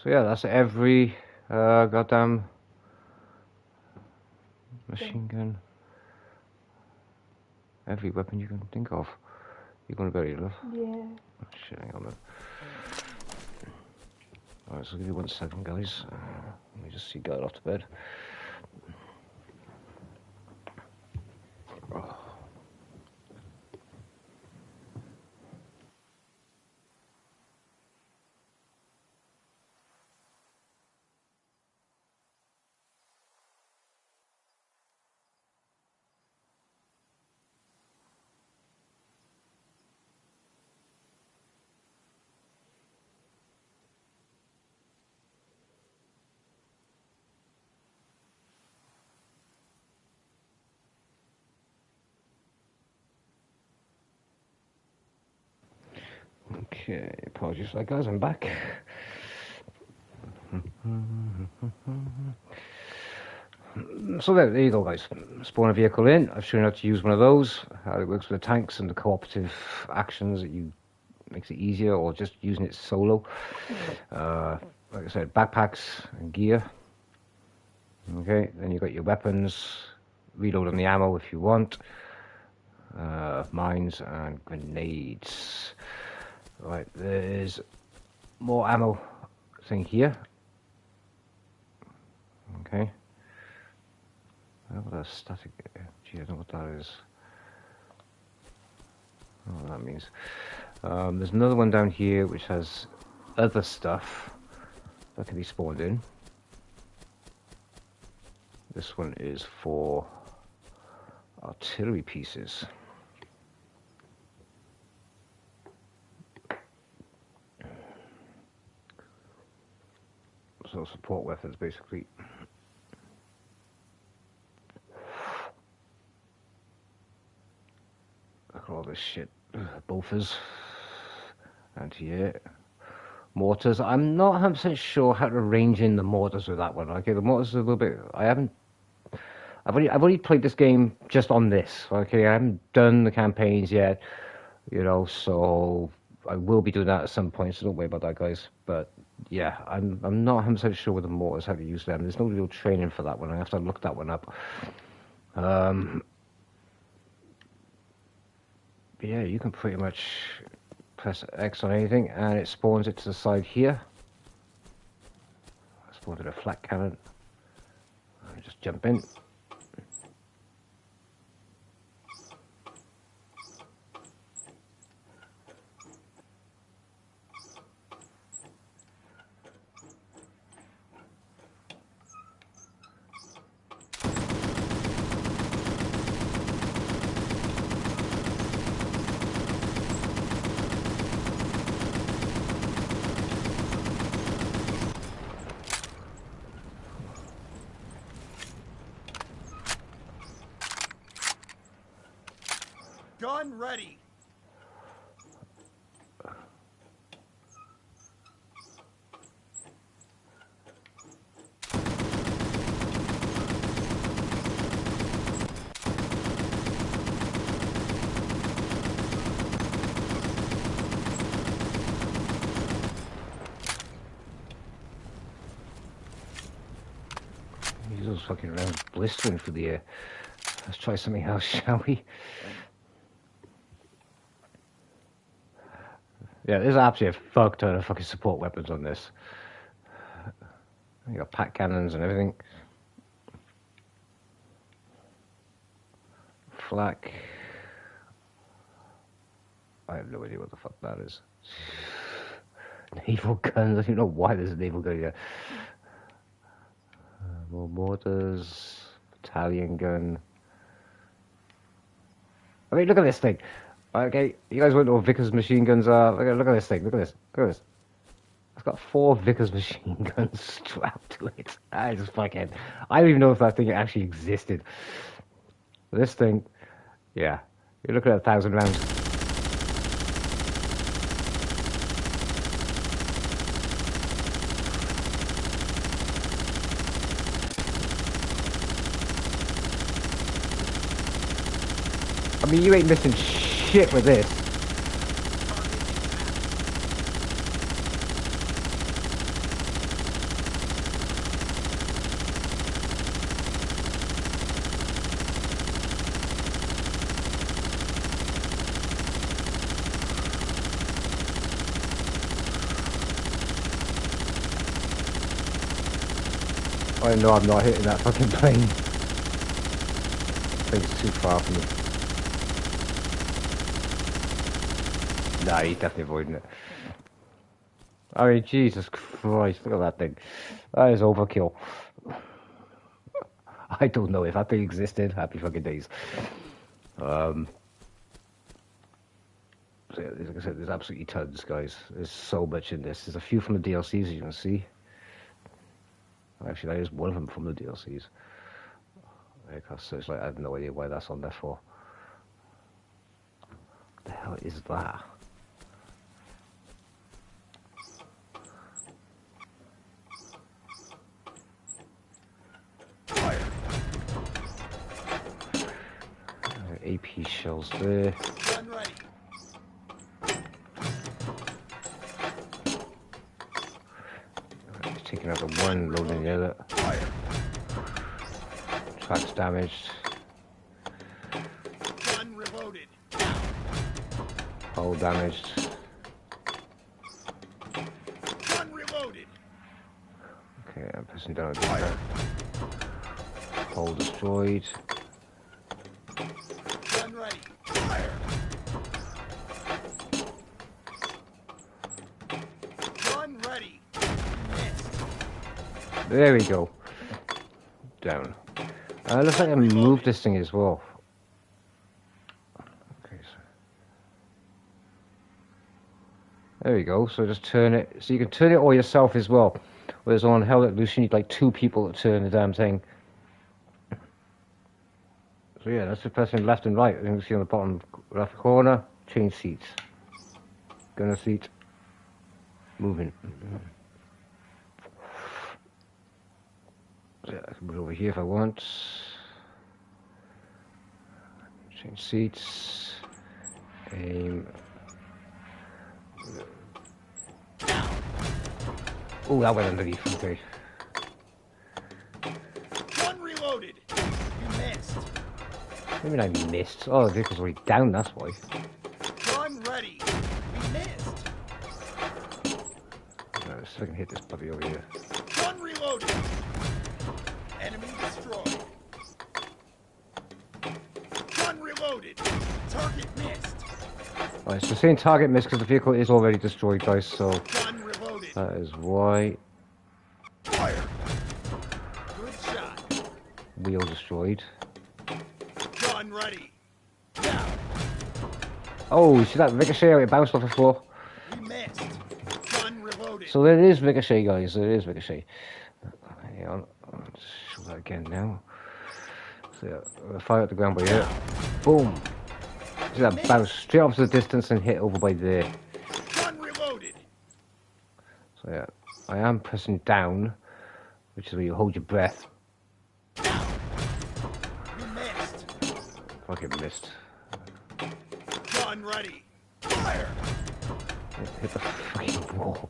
So yeah, that's every goddamn machine gun. Every weapon you can think of. You're gonna bury it, love? Yeah. Oh, shit, hang on then. Alright, so give me 1 second, guys. Let me just see get off to bed. Oh. Okay, apologies for that, guys. I'm back. So there you go, guys. Spawn a vehicle in. I've shown you how to use one of those, how it works with the tanks and the cooperative actions that you makes it easier, or just using it solo. Like I said, backpacks and gear. Okay, then you've got your weapons, reload on the ammo if you want, mines and grenades. Right, there's more ammo thing here. Okay. Oh, that's static. Gee, I don't know what that is. I don't know what that means. There's another one down here which has other stuff that can be spawned in. This one is for artillery pieces. So support weapons, basically. Look at all this shit. Bolfers. And here. Mortars. I'm not 100% sure how to range in the mortars with that one. Okay, the mortars are a little bit. I've only played this game just on this. Okay, I haven't done the campaigns yet. You know, so I will be doing that at some point. So don't worry about that, guys. But yeah, I'm not 100% sure with the mortars how to use them. There's no real training for that one. I have to look that one up. But yeah, you can pretty much press X on anything and it spawns it to the side here. I spawned it a flat cannon. I just jump in. fucking rounds blistering through the air. Let's try something else, shall we? Yeah, there's actually a fuck ton of fucking support weapons on this. You got pack cannons and everything. Flak. I have no idea what the fuck that is. Naval guns. I don't know why there's a naval gun here. More mortars. Battalion gun. I mean, look at this thing. Okay, you guys wonder what Vickers machine guns are. Look at this thing. Look at this. Look at this. It's got 4 Vickers machine guns strapped to it. I just fucking... I don't even know if that thing actually existed. This thing... Yeah. You're looking at 1,000 rounds. I mean, you ain't missing shit with this. I know I'm not hitting that fucking plane. I think it's too far for me. Nah, he's definitely avoiding it. I mean, Jesus Christ, look at that thing. That is overkill. I don't know if that thing existed. Happy fucking days. So yeah, like I said, there's absolutely tons, guys. There's so much in this. There's a few from the DLCs, as you can see. Actually, that is one of them from the DLCs. Searchlight, I have no idea why that's on there for. What the hell is that? AP shells there. Taking out the one, loading the other. Tracks damaged. Gun reloaded. Hull damaged. Gun reloaded. Okay, I'm pressing down the fire. Hull destroyed. Gun ready. Fire. Gun ready. Missed. There we go. Down. Looks like I can move this thing as well. Okay, so there we go. So just turn it. So you can turn it all yourself as well. Whereas on Hell Let Loose, you need like 2 people to turn the damn thing. So yeah, that's just pressing left and right. You can see on the bottom left corner, change seats. Gunner seat. Moving. Yeah, I can move over here if I want. Change seats. Aim. Oh, that went underneath. Okay. Gun reloaded. You missed. What do you mean I missed? Oh, the vehicle's already down, that's why. Gun ready. We missed. Let's see if I can hit this puppy over here. Gun reloaded. Enemy destroyed. Gun reloaded. Target missed. Alright, so saying target miss because the vehicle is already destroyed, guys, so Gun reloaded. that is why. Fire. Good shot. Wheel destroyed. Gun ready. Now. Oh, you see that ricochet how it bounced off the floor? We missed. Gun reloaded. So there is ricochet, guys, there is ricochet. Hang on, I'll just show that again now. So yeah, fire at the ground by here. Boom! See that bounce straight off to the distance and hit over by there. Gun reloaded. So yeah, I am pressing down, which is where you hold your breath. We missed. Fucking missed. Gun ready. Fire. Hit the fucking wall.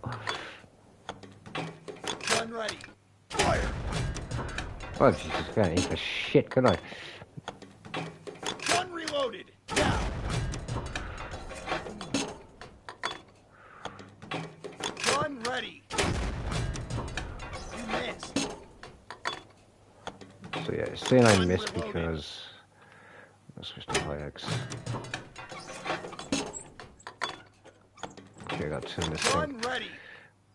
Gun ready. Fire. Oh, Jesus, I can't aim for shit, can I? Gun reloaded. Now. Gun ready. You missed. So yeah, it's saying I missed because I switched to high X. Okay, I got to turn this thing Ready.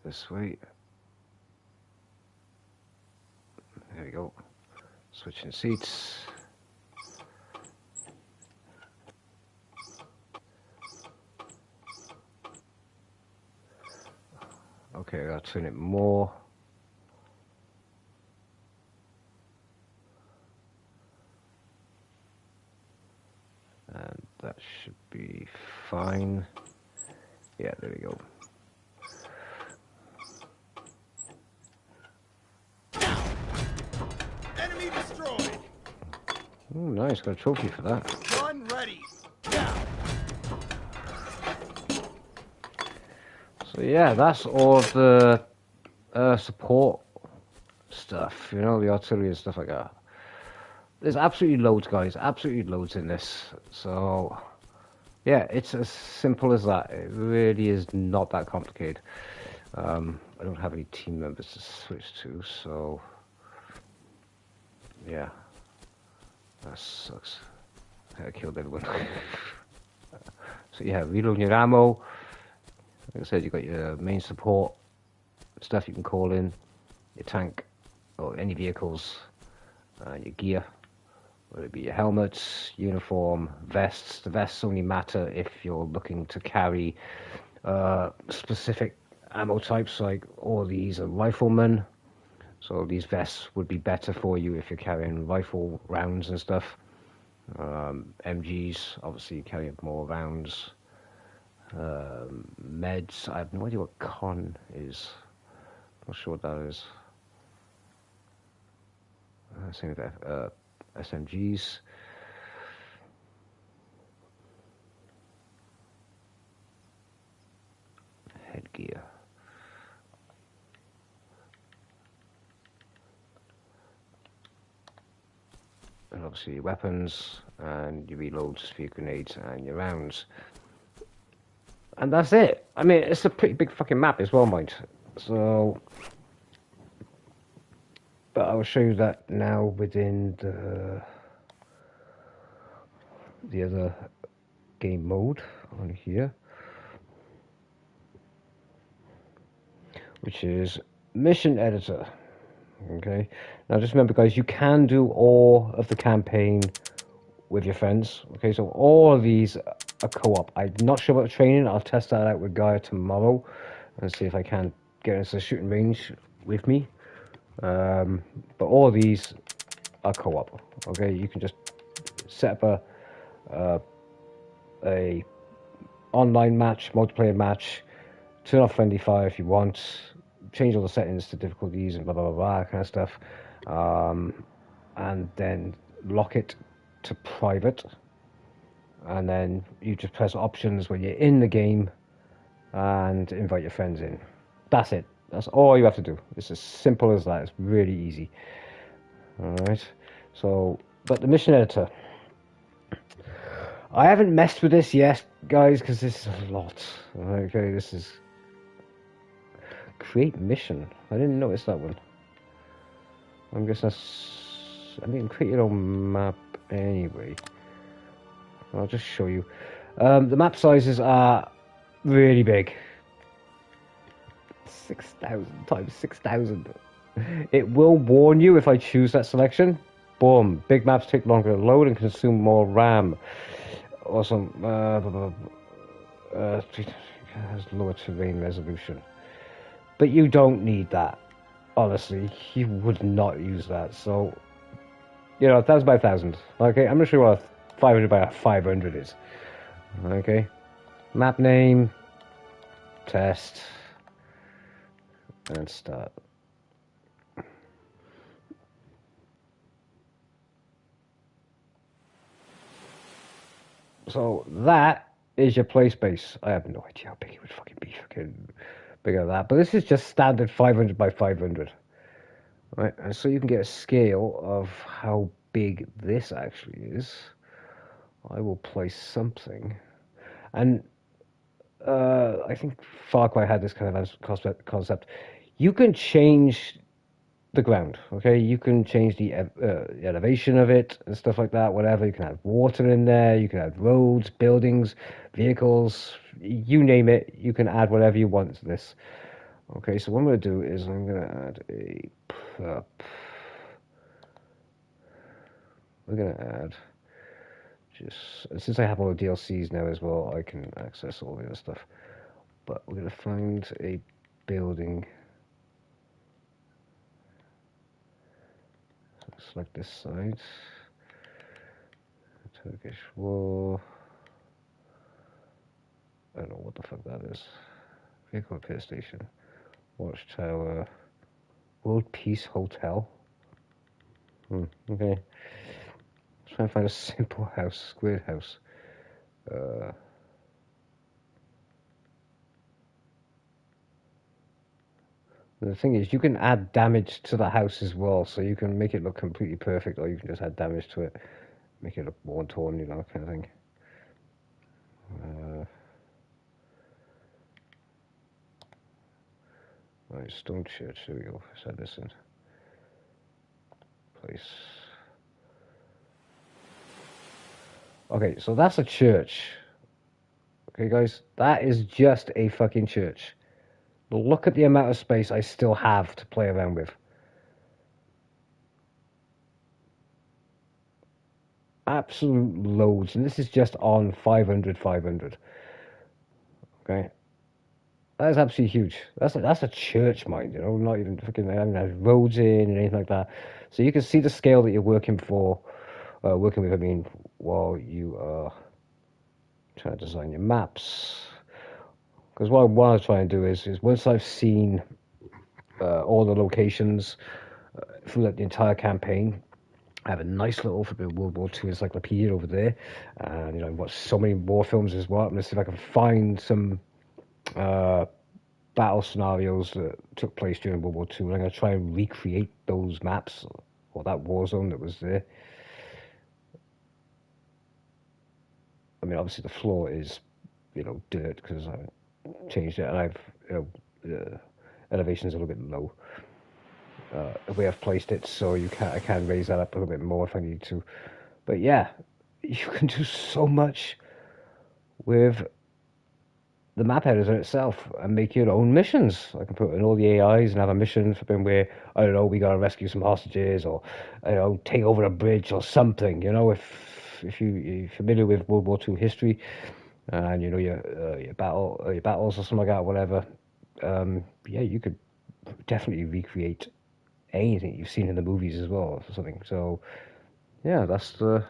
this way. There we go. Switching seats. Okay, I gotta turn it more. And that should be fine. Yeah, there we go. Enemy destroyed. Oh, nice, got a trophy for that. Gun ready. Now. So yeah, that's all the support stuff, you know, the artillery and stuff like that. There's absolutely loads, guys, absolutely loads in this. So yeah, it's as simple as that. It really is not that complicated. I don't have any team members to switch to, so yeah, that sucks. I killed everyone. So yeah, reloading your ammo. Like I said, you've got your main support stuff you can call in, your tank, or any vehicles, your gear, whether it be your helmets, uniform, vests. The vests only matter if you're looking to carry specific ammo types, like all these are riflemen. So these vests would be better for you if you're carrying rifle rounds and stuff. MGs, obviously you carry more rounds. Meds, I have no idea what con is. Not sure what that is. Same with SMGs. Headgear. And obviously your weapons and your reloads for your grenades and your rounds. And that's it. I mean, it's a pretty big fucking map as well, mind. So, but I will show you that now within the other game mode on here, which is Mission Editor. Okay. Now, just remember, guys, you can do all of the campaign with your friends. Okay, so all of these are co-op. I'm not sure about the training. I'll test that out with Gaia tomorrow and see if I can get into the shooting range with me. But all of these are co-op. Okay, you can just set up a online match, multiplayer match, turn off friendly fire if you want, change all the settings to difficulties and blah blah blah, blah kind of stuff, and then lock it to private, and then you just press options when you're in the game and invite your friends in. That's it. That's all you have to do. It's as simple as that. It's really easy. Alright, so, but the mission editor, I haven't messed with this yet, guys, because this is a lot. Okay, this is create mission. I didn't notice that one. I'm guessing that's, I mean, create your own map anyway. I'll just show you. The map sizes are really big. 6,000 times 6,000. It will warn you if I choose that selection. Boom. Big maps take longer to load and consume more RAM. Awesome. Has lower terrain resolution. But you don't need that. Honestly, you would not use that. So, you know, 1,000 by 1,000. Okay, I'm not sure what 500 by 500 is. Okay. Map name. Test. And start. So that is your play space. I have no idea how big it would fucking be, fucking bigger than that. But this is just standard 500 by 500. Right, and so you can get a scale of how big this actually is. I will place something, and I think Far Cry had this kind of concept. You can change the ground, okay? You can change the elevation of it and stuff like that, whatever. You can have water in there, you can add roads, buildings, vehicles, you name it. You can add whatever you want to this. Okay, so what I'm going to do is I'm going to add a... we're going to add... just since I have all the DLCs now as well, I can access all the other stuff. But we're going to find a building. Select this side. Turkish War. I don't know what the fuck that is. Vehicle repair station. Watchtower. World Peace Hotel. Okay. Let's try and find a simple house. Squared house. The thing is, you can add damage to the house as well, so you can make it look completely perfect, or you can just add damage to it, make it look worn torn, you know, kind of thing. Right, stone church, there we go. Set this in place. Okay, so that's a church. Okay, guys, that is just a fucking church. Look at the amount of space I still have to play around with. Absolute loads, and this is just on 500. Okay, that is absolutely huge. That's a church, mind, you know, not even fucking roads in and anything like that. So you can see the scale that you're working with. I mean, while you are trying to design your maps. Because what I want to try and do is once I've seen all the locations throughout the entire campaign, I have a nice little World War II encyclopedia over there, and you know, I've watched so many war films as well. I'm gonna see if I can find some battle scenarios that took place during World War II, and I'm gonna try and recreate those maps or that war zone that was there. I mean, obviously the floor is, you know, dirt because I changed it, and I've, you know, the elevation's a little bit low. The way I've placed it, so I can raise that up a little bit more if I need to. But yeah, you can do so much with the map editor itself and make your own missions. I can put in all the AIs and have a mission for them where, I don't know, we gotta rescue some hostages, or, I don't know, take over a bridge or something. You know, if you're familiar with World War II history, and you know your battles or something like that, whatever. Yeah, you could definitely recreate anything you've seen in the movies as well, or something. So, yeah, that's the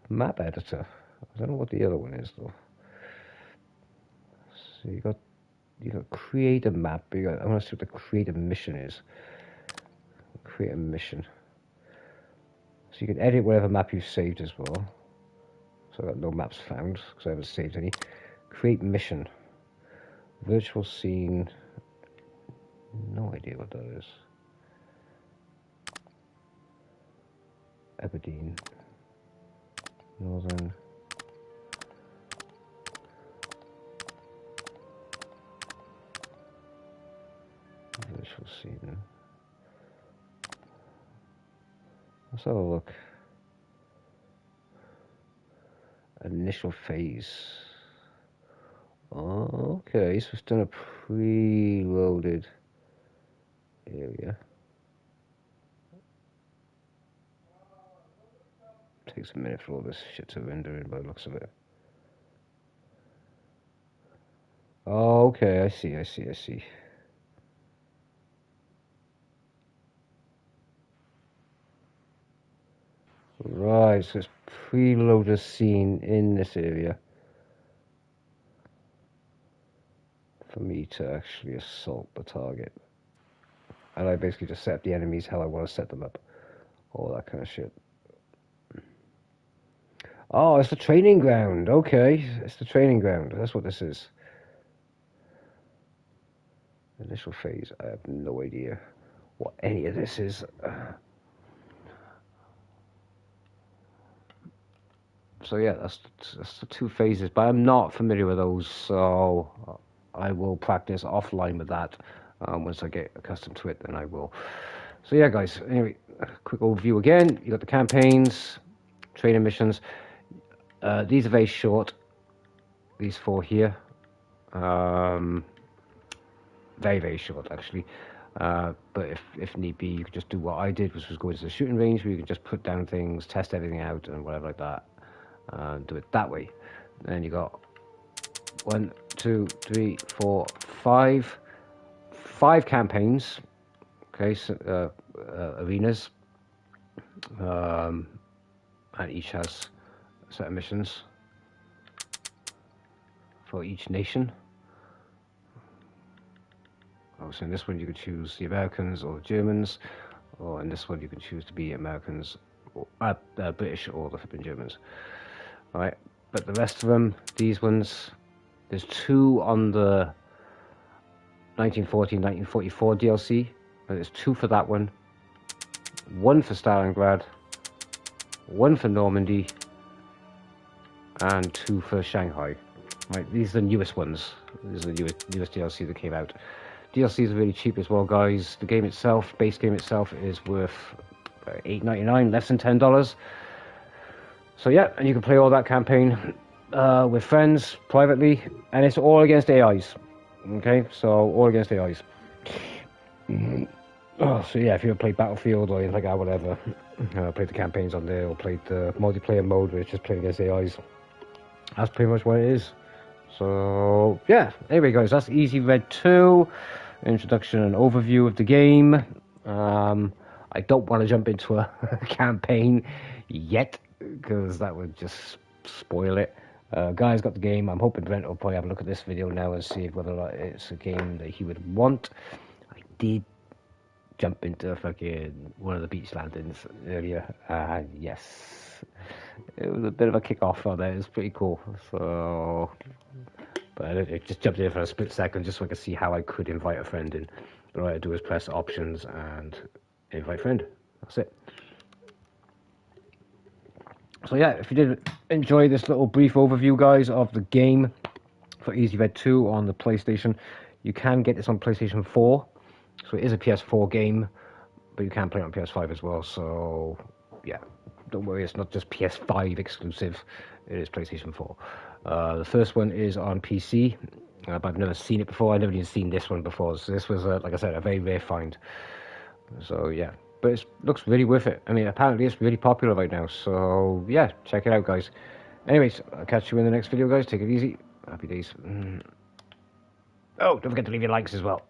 map editor. I don't know what the other one is though. So you got create a map. I want to see what the create a mission is. Create a mission. So you can edit whatever map you've saved as well. So I've got no maps found because I haven't saved any. Create mission. Virtual scene. No idea what that is. Aberdeen. Northern. Virtual scene. Let's have a look. Initial phase. Oh, okay, so it's done a preloaded area. Takes a minute for all this shit to render in by the looks of it. Oh, okay, I see. Right, so it's preload a scene in this area for me to actually assault the target. And I basically just set up the enemies how I want to set them up. All that kind of shit. Oh, it's the training ground. Okay, it's the training ground. That's what this is. Initial phase. I have no idea what any of this is. So yeah, that's the 2 phases, but I'm not familiar with those, so I will practice offline with that. Once I get accustomed to it, then I will. So yeah, guys, anyway, a quick overview again. You got the campaigns, training missions. These are very short, these 4 here. Very, very short, actually. But if need be, you could just do what I did, which was go into the shooting range, where you can just put down things, test everything out, and whatever like that. Do it that way. Then you got 1, 2, 3, 4, 5 campaigns. Okay, so, arenas, and each has a set of missions for each nation. So in this one you could choose the Americans or the Germans, or in this one you can choose to be Americans, or British, or the flipping Germans. All right, but the rest of them, these ones, there's 2 on the 1940-1944 DLC, but there's 2 for that one, 1 for Stalingrad, 1 for Normandy, and 2 for Shanghai. Right, these are the newest ones. These are the newest DLC that came out. DLCs are really cheap as well, guys. The game itself, base game itself, is worth $8.99, less than $10. So yeah, and you can play all that campaign with friends privately, and it's all against AIs. Okay, so all against AIs. Oh, so yeah, if you ever played Battlefield or anything like that, whatever, played the campaigns on there, or played the multiplayer mode where it's just playing against AIs, that's pretty much what it is. So yeah, anyway guys, that's Easy Red 2, introduction and overview of the game. I don't want to jump into a campaign yet, because that would just spoil it. Guy's got the game. I'm hoping Brent will probably have a look at this video now and see whether or not it's a game that he would want. I did jump into fucking one of the beach landings earlier, and yes, it was a bit of a kick-off on there. It was pretty cool. So, but I just jumped in for a split second just so I could see how I could invite a friend in. But all I had to do is press options and invite friend. That's it. So yeah, if you did enjoy this little brief overview, guys, of the game for Easy Red 2 on the PlayStation, you can get this on PlayStation 4. So it is a PS4 game, but you can play it on PS5 as well. So yeah, don't worry, it's not just PS5 exclusive. It is PlayStation 4. The first one is on PC, but I've never seen it before. I've never even seen this one before. So this was, like I said, a very rare find. So yeah. But it looks really worth it. I mean, apparently it's really popular right now. So, yeah, check it out, guys. Anyways, I'll catch you in the next video, guys. Take it easy. Happy days. Oh, don't forget to leave your likes as well.